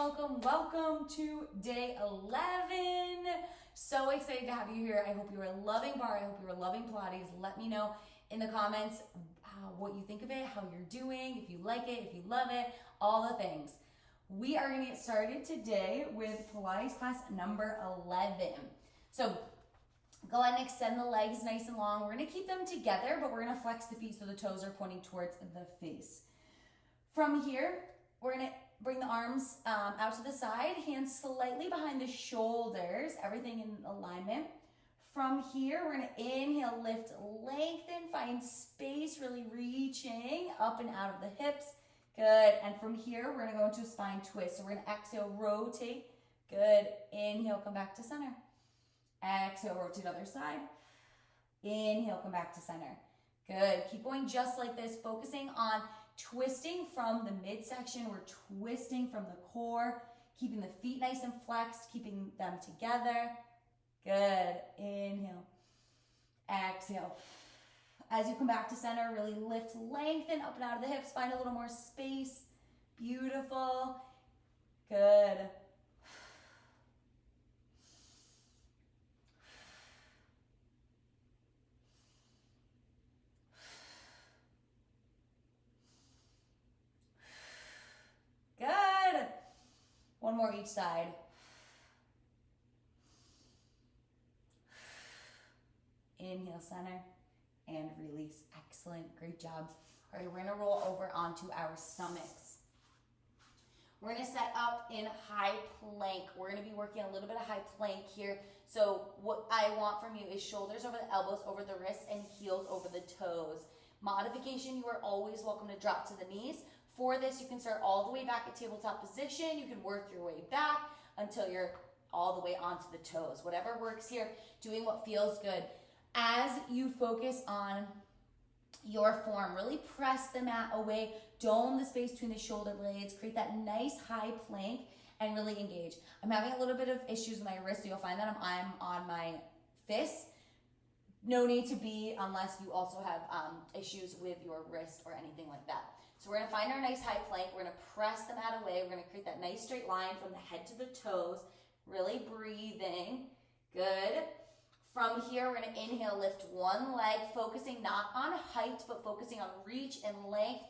welcome to day 11. So excited to have you here. I hope you are loving barre. I hope you are loving Pilates. Let me know in the comments what you think of it, how you're doing, if you like it, if you love it, all the things. We are going to get started today with Pilates class number 11. So go ahead and extend the legs nice and long. We're going to keep them together, but we're going to flex the feet so the toes are pointing towards the face. From here, we're going to bring the arms out to the side, hands slightly behind the shoulders, everything in alignment. From here, we're going to inhale, lift, lengthen, find space, really reaching up and out of the hips. Good. And from here, we're going to go into a spine twist. So we're going to exhale, rotate. Good. Inhale, come back to center. Exhale, rotate other side. Inhale, come back to center. Good. Keep going just like this, focusing on twisting from the midsection. We're twisting from the core, keeping the feet nice and flexed, keeping them together. Good. Inhale. Exhale. As you come back to center, really lift, lengthen up and out of the hips. Find a little more space. Beautiful. Good. Good. One more each side. Inhale, center, and release. Excellent. Great job. All right, we're going to roll over onto our stomachs. We're going to set up in high plank. We're going to be working a little bit of high plank here. So what I want from you is shoulders over the elbows, over the wrists, and heels over the toes. Modification, you are always welcome to drop to the knees. For this, you can start all the way back at tabletop position. You can work your way back until you're all the way onto the toes. Whatever works here, doing what feels good. As you focus on your form, really press the mat away, dome the space between the shoulder blades, create that nice high plank, and really engage. I'm having a little bit of issues with my wrist, so you'll find that I'm on my fists. No need to be unless you also have issues with your wrist or anything like that. So we're going to find our nice high plank. We're going to press the mat away. We're going to create that nice straight line from the head to the toes. Really breathing. Good. From here, we're going to inhale, lift one leg, focusing not on height, but focusing on reach and length,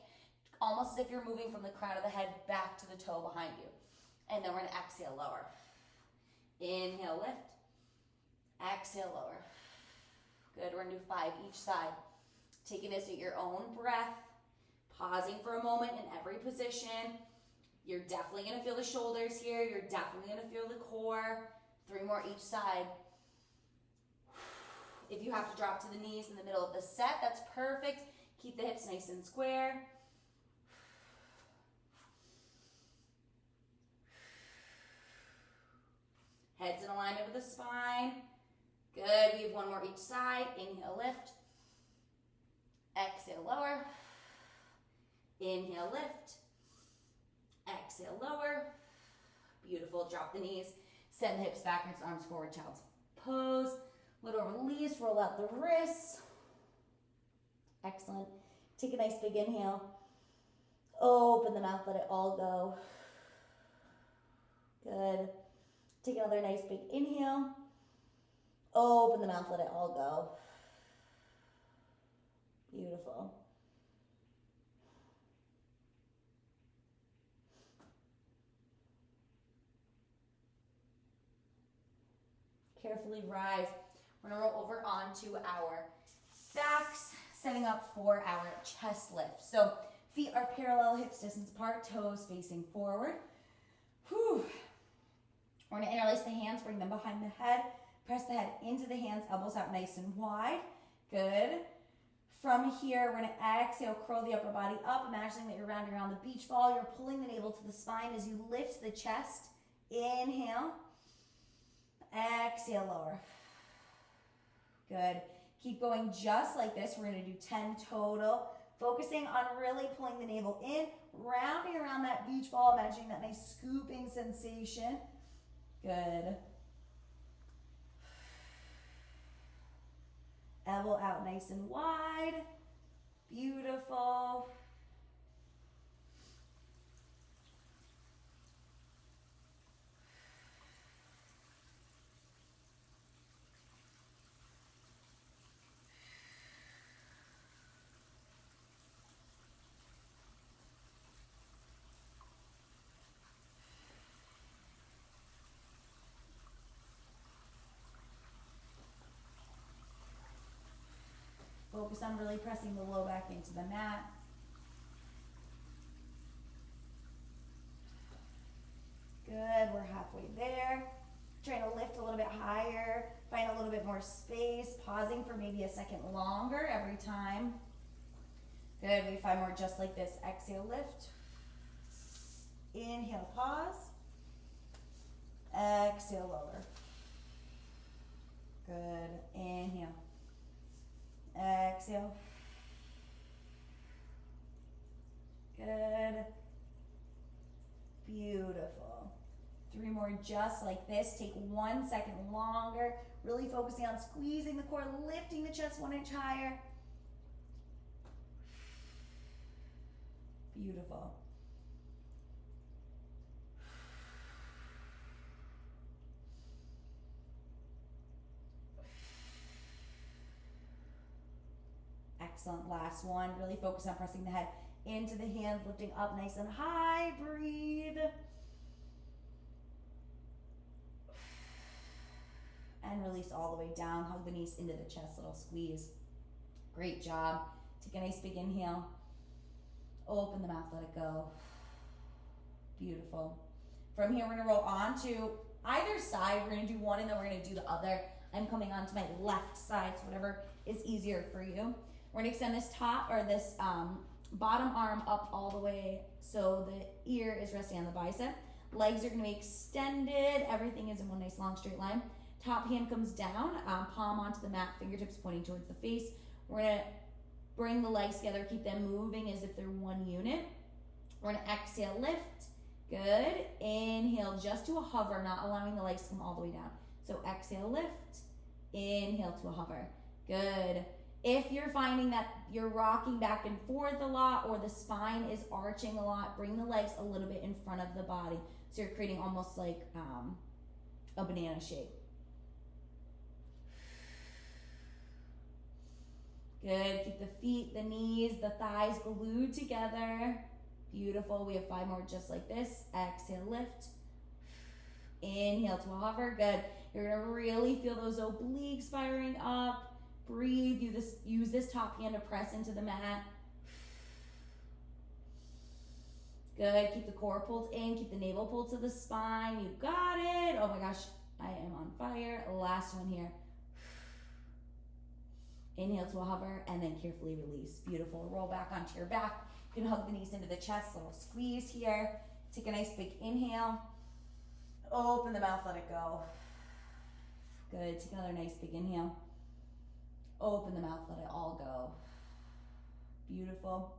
almost as if you're moving from the crown of the head back to the toe behind you. And then we're going to exhale, lower. Inhale, lift. Exhale, lower. Good. We're going to do 5 each side. Taking this at your own breath. Pausing for a moment in every position. You're definitely going to feel the shoulders here. You're definitely going to feel the core. 3 more each side. If you have to drop to the knees in the middle of the set, that's perfect. Keep the hips nice and square. Heads in alignment with the spine. Good. We have 1 more each side. Inhale, lift. Exhale, lower. Inhale, lift. Exhale, lower. Beautiful. Drop the knees. Send the hips backwards, arms forward, child's pose. Little release, roll out the wrists. Excellent. Take a nice big inhale. Open the mouth, let it all go. Good. Take another nice big inhale. Open the mouth, let it all go. Beautiful. Carefully rise. We're going to roll over onto our backs, setting up for our chest lift. So feet are parallel, hips distance apart, toes facing forward. Whew. We're going to interlace the hands, bring them behind the head, press the head into the hands, elbows out nice and wide. Good. From here, we're going to exhale, curl the upper body up, imagining that you're rounding around the beach ball. You're pulling the navel to the spine as you lift the chest. Inhale. Exhale, lower. Good. Keep going just like this. We're going to do 10 total. Focusing on really pulling the navel in, rounding around that beach ball, imagining that nice scooping sensation. Good. Elbow out nice and wide. Beautiful. Focus on really pressing the low back into the mat. Good, we're halfway there. Trying to lift a little bit higher, find a little bit more space, pausing for maybe a second longer every time. Good, we 5 more just like this. Exhale, lift. Inhale, pause. Exhale, lower. Good, inhale. Exhale. Good. Beautiful. 3 more just like this. Take 1 second longer. Really focusing on squeezing the core, lifting the chest 1 inch higher. Beautiful. Excellent. Last one. Really focus on pressing the head into the hands, lifting up nice and high. Breathe. And release all the way down. Hug the knees into the chest, little squeeze. Great job. Take a nice big inhale. Open the mouth, let it go. Beautiful. From here, we're gonna roll on to either side. We're gonna do one and then we're gonna do the other. I'm coming onto my left side, so whatever is easier for you. We're gonna extend this top or this bottom arm up all the way so the ear is resting on the bicep. Legs are gonna be extended. Everything is in one nice long straight line. Top hand comes down, palm onto the mat, fingertips pointing towards the face. We're gonna bring the legs together, keep them moving as if they're one unit. We're gonna exhale, lift. Good. Inhale just to a hover, not allowing the legs to come all the way down. So exhale, lift. Inhale to a hover. Good. If you're finding that you're rocking back and forth a lot or the spine is arching a lot, bring the legs a little bit in front of the body. So you're creating almost like a banana shape. Good. Keep the feet, the knees, the thighs glued together. Beautiful. We have 5 more just like this. Exhale, lift. Inhale to a hover. Good. You're going to really feel those obliques firing up. Breathe. Use this top hand to press into the mat. Good. Keep the core pulled in. Keep the navel pulled to the spine. You got it. Oh my gosh. I am on fire. Last one here. Inhale to a hover and then carefully release. Beautiful. Roll back onto your back. You can hug the knees into the chest. Little squeeze here. Take a nice big inhale. Open the mouth, let it go. Good. Take another nice big inhale. Open the mouth, let it all go. Beautiful.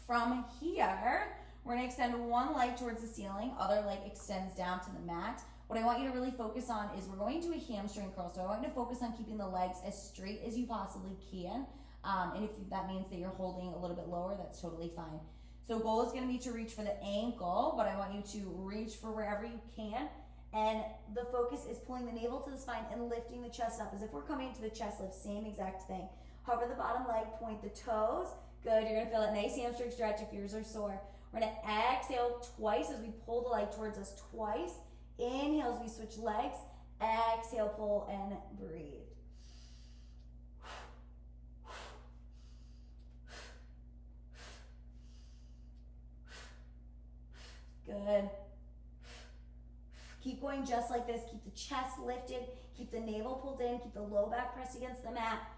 From here, we're gonna extend one leg towards the ceiling, other leg extends down to the mat. What I want you to really focus on is we're going to a hamstring curl. So I want you to focus on keeping the legs as straight as you possibly can. And if that means that you're holding a little bit lower, that's totally fine. So goal is gonna be to reach for the ankle, but I want you to reach for wherever you can. And the focus is pulling the navel to the spine and lifting the chest up as if we're coming into the chest lift, same exact thing. Hover the bottom leg, point the toes. Good, you're gonna feel that nice hamstring stretch if yours are sore. We're gonna exhale twice as we pull the leg towards us twice. Inhale as we switch legs. Exhale, pull and breathe. Good. Keep going just like this. Keep the chest lifted. Keep the navel pulled in. Keep the low back pressed against the mat.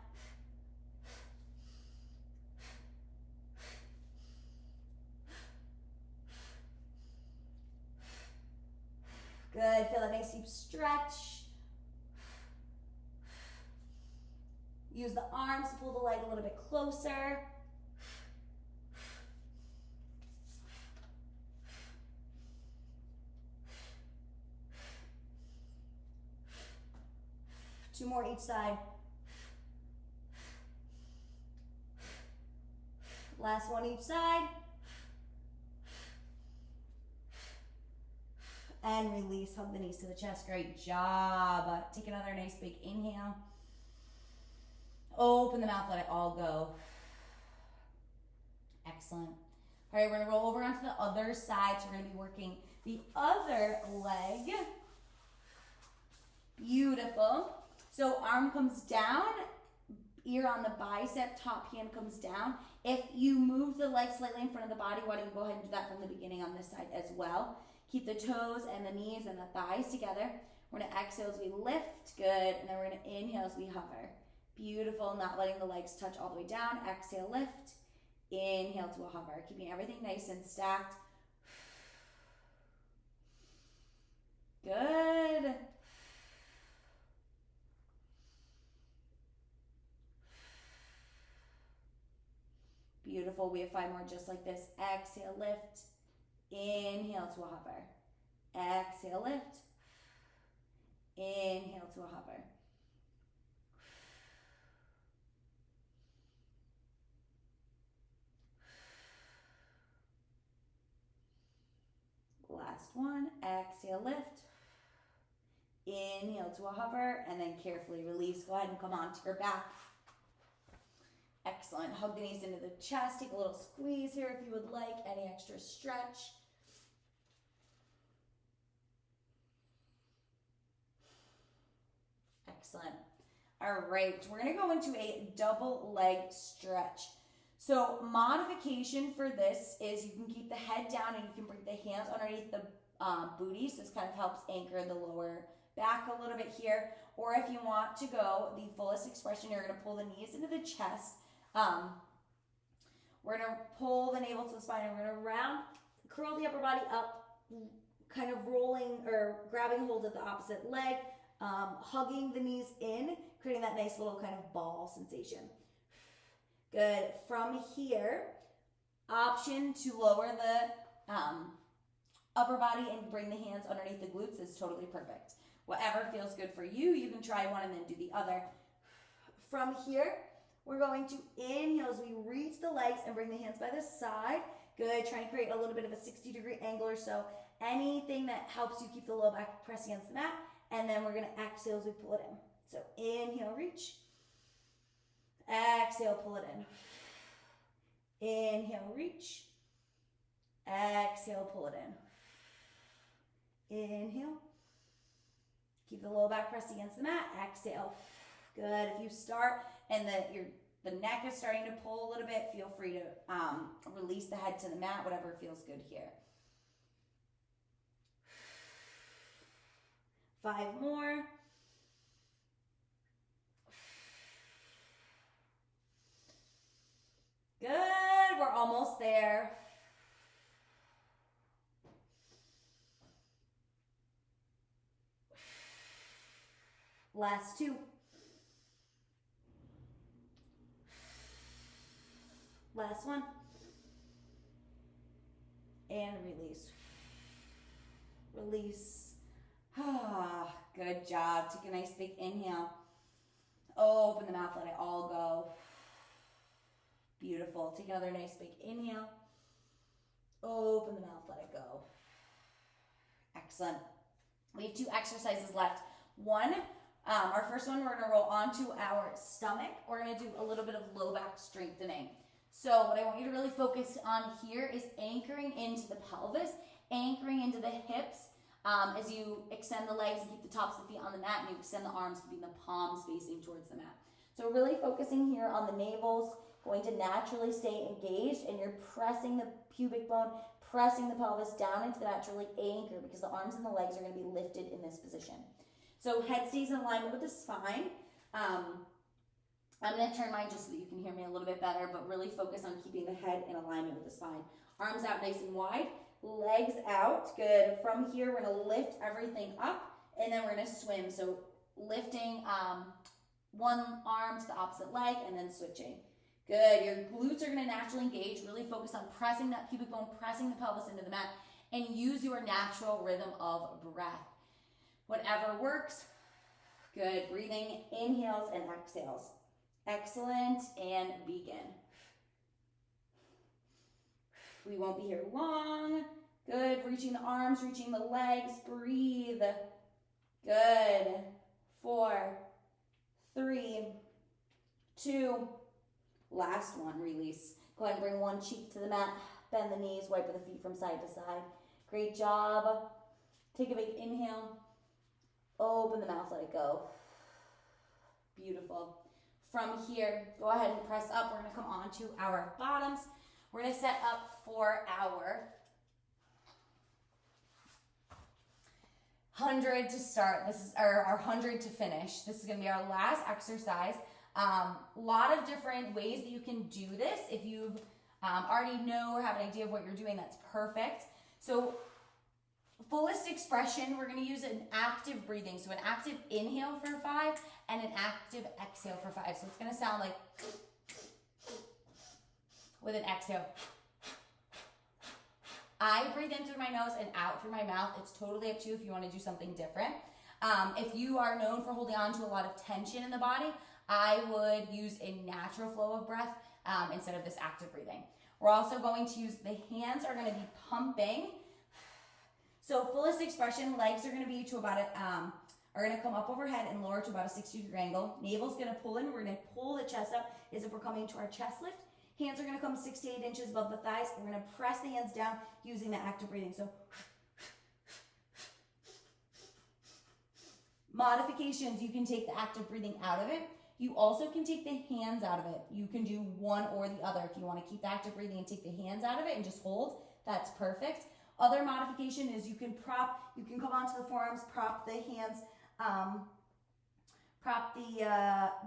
Good. Feel that nice deep stretch. Use the arms to pull the leg a little bit closer. Two more each side. Last one each side. And release, hug the knees to the chest. Great job. Take another nice big inhale. Open the mouth, let it all go. Excellent. All right, we're gonna roll over onto the other side. So we're gonna be working the other leg. Beautiful. So arm comes down, ear on the bicep, top hand comes down. If you move the legs slightly in front of the body, why don't you go ahead and do that from the beginning on this side as well. Keep the toes and the knees and the thighs together. We're gonna exhale as we lift, good, and then we're gonna inhale as we hover. Beautiful, not letting the legs touch all the way down. Exhale, lift, inhale to a hover. Keeping everything nice and stacked. Good. Beautiful, we have 5 more just like this. Exhale, lift, inhale to a hover. Exhale, lift, inhale to a hover. Last one, exhale, lift, inhale to a hover, and then carefully release. Go ahead and come onto your back. Excellent. Hug the knees into the chest. Take a little squeeze here if you would like. Any extra stretch. Excellent. All right, we're going to go into a double leg stretch. So modification for this is you can keep the head down and you can bring the hands underneath the booties. This kind of helps anchor the lower back a little bit here. Or if you want to go the fullest expression, you're going to pull the knees into the chest. We're going to pull the navel to the spine, and we're going to curl the upper body up, kind of rolling or grabbing hold of the opposite leg, hugging the knees in, creating that nice little kind of ball sensation. Good. From here, option to lower the upper body and bring the hands underneath the glutes is totally perfect. Whatever feels good for you, you can try one and then do the other. From here, we're going to inhale as we reach the legs and bring the hands by the side. Good, trying to create a little bit of a 60-degree angle or so. Anything that helps you keep the low back pressed against the mat. And then we're gonna exhale as we pull it in. So inhale, reach. Exhale, pull it in. Inhale, reach. Exhale, pull it in. Inhale. Keep the low back pressed against the mat. Exhale. Good. If you start and the neck is starting to pull a little bit, feel free to release the head to the mat, whatever feels good here. 5 more. Good. We're almost there. Last 2. Last one. And release. Release. Ah, good job. Take a nice big inhale. Open the mouth, let it all go. Beautiful. Take another nice big inhale. Open the mouth, let it go. Excellent. We have 2 exercises left. One, our first one, we're going to roll onto our stomach. We're going to do a little bit of low back strengthening. So what I want you to really focus on here is anchoring into the pelvis, anchoring into the hips as you extend the legs and keep the tops of the feet on the mat, and you extend the arms, keeping the palms facing towards the mat. So really focusing here on the navels, going to naturally stay engaged, and you're pressing the pubic bone, pressing the pelvis down into the mat to really anchor, because the arms and the legs are going to be lifted in this position. So head stays in alignment with the spine. I'm going to turn mine just so that you can hear me a little bit better, but really focus on keeping the head in alignment with the spine. Arms out nice and wide, legs out. Good. From here, we're going to lift everything up, and then we're going to swim. So lifting one arm to the opposite leg, and then switching. Good. Your glutes are going to naturally engage. Really focus on pressing that pubic bone, pressing the pelvis into the mat, and use your natural rhythm of breath. Whatever works. Good. Breathing, inhales and exhales. Excellent, and begin. We won't be here long. Good, reaching the arms, reaching the legs, breathe. Good, 4, 3, 2, last one, release. Go ahead and bring one cheek to the mat, bend the knees, wipe the feet from side to side. Great job. Take a big inhale, open the mouth, let it go. Beautiful. From here, go ahead and press up. We're gonna come onto our bottoms. We're gonna set up for our 100 to start. This is our 100 to finish. This is gonna be our last exercise. A lot of different ways that you can do this. If you've already know or have an idea of what you're doing, that's perfect. So fullest expression, we're going to use an active breathing. So an active inhale for 5 and an active exhale for 5. So it's going to sound like with an exhale. I breathe in through my nose and out through my mouth. It's totally up to you if you want to do something different. If you are known for holding on to a lot of tension in the body, I would use a natural flow of breath instead of this active breathing. We're also going to use, the hands are going to be pumping. So fullest expression, legs are going to be to about are going to come up overhead and lower to about a 60-degree angle. Navel's going to pull in. We're going to pull the chest up as if we're coming to our chest lift. Hands are going to come 6 to 8 inches above the thighs. We're going to press the hands down using the active breathing. So modifications, you can take the active breathing out of it. You also can take the hands out of it. You can do one or the other. If you want to keep the active breathing and take the hands out of it and just hold, that's perfect. Other modification is you can come onto the forearms, prop the hands, prop the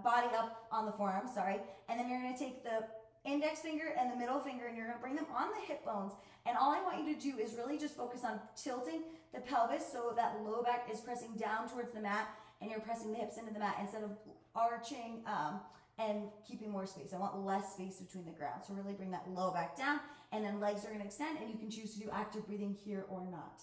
body up on the forearms, and then you're going to take the index finger and the middle finger and you're going to bring them on the hip bones. And all I want you to do is really just focus on tilting the pelvis so that low back is pressing down towards the mat and you're pressing the hips into the mat instead of arching and keeping more space. I want less space between the ground. So really bring that low back down, and then legs are going to extend, and you can choose to do active breathing here or not.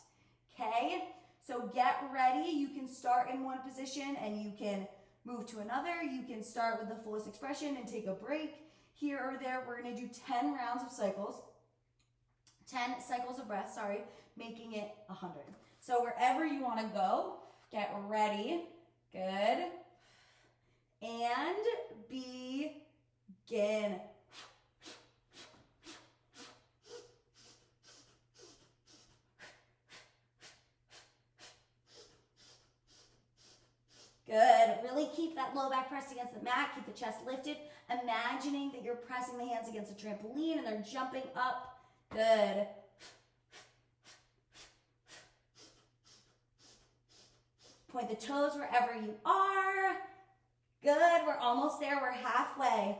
Okay, so get ready. You can start in one position and you can move to another. You can start with the fullest expression and take a break here or there. We're going to do 10 rounds of cycles, 10 cycles of breath, making it 100. So wherever you want to go, get ready. Good. And begin. Good. Really keep that low back pressed against the mat. Keep the chest lifted. Imagining that you're pressing the hands against a trampoline and they're jumping up. Good. Point the toes wherever you are. Good. We're almost there. We're halfway.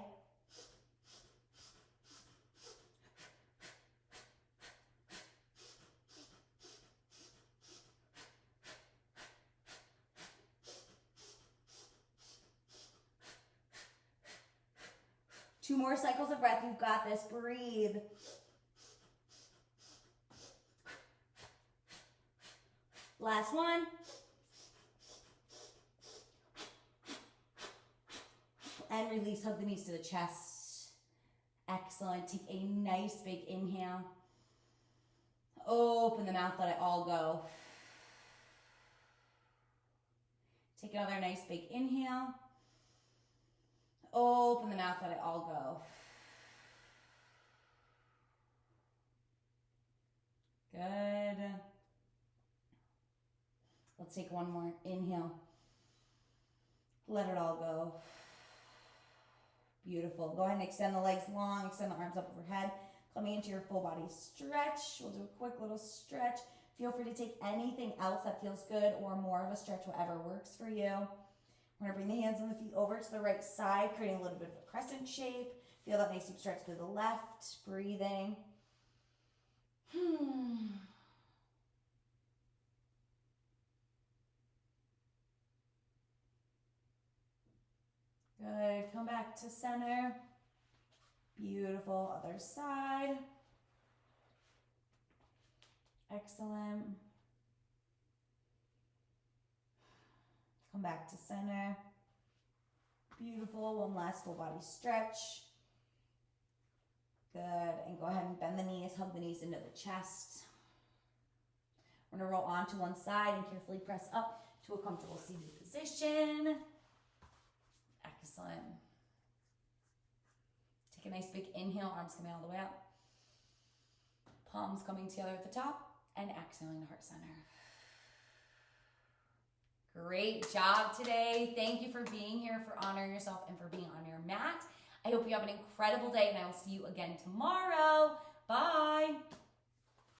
Two more cycles of breath. You've got this. Breathe. Last one. And release. Hug the knees to the chest. Excellent. Take a nice big inhale. Open the mouth. Let it all go. Take another nice big inhale. Open the mouth. Let it all go. Good. Let's take one more. Inhale. Let it all go. Beautiful. Go ahead and extend the legs long, extend the arms up overhead. Coming into your full body stretch. We'll do a quick little stretch. Feel free to take anything else that feels good or more of a stretch, whatever works for you. We're going to bring the hands and the feet over to the right side, creating a little bit of a crescent shape. Feel that nice deep stretch through the left. Breathing. Good. Come back to center. Beautiful. Other side. Excellent. Come back to center. Beautiful. One last full body stretch. Good. And go ahead and bend the knees. Hug the knees into the chest. We're going to roll onto one side and carefully press up to a comfortable seated position. Excellent. Take a nice big inhale, arms coming all the way up. Palms coming together at the top and exhaling to heart center. Great job today. Thank you for being here, for honoring yourself, and for being on your mat. I hope you have an incredible day, and I will see you again tomorrow. Bye.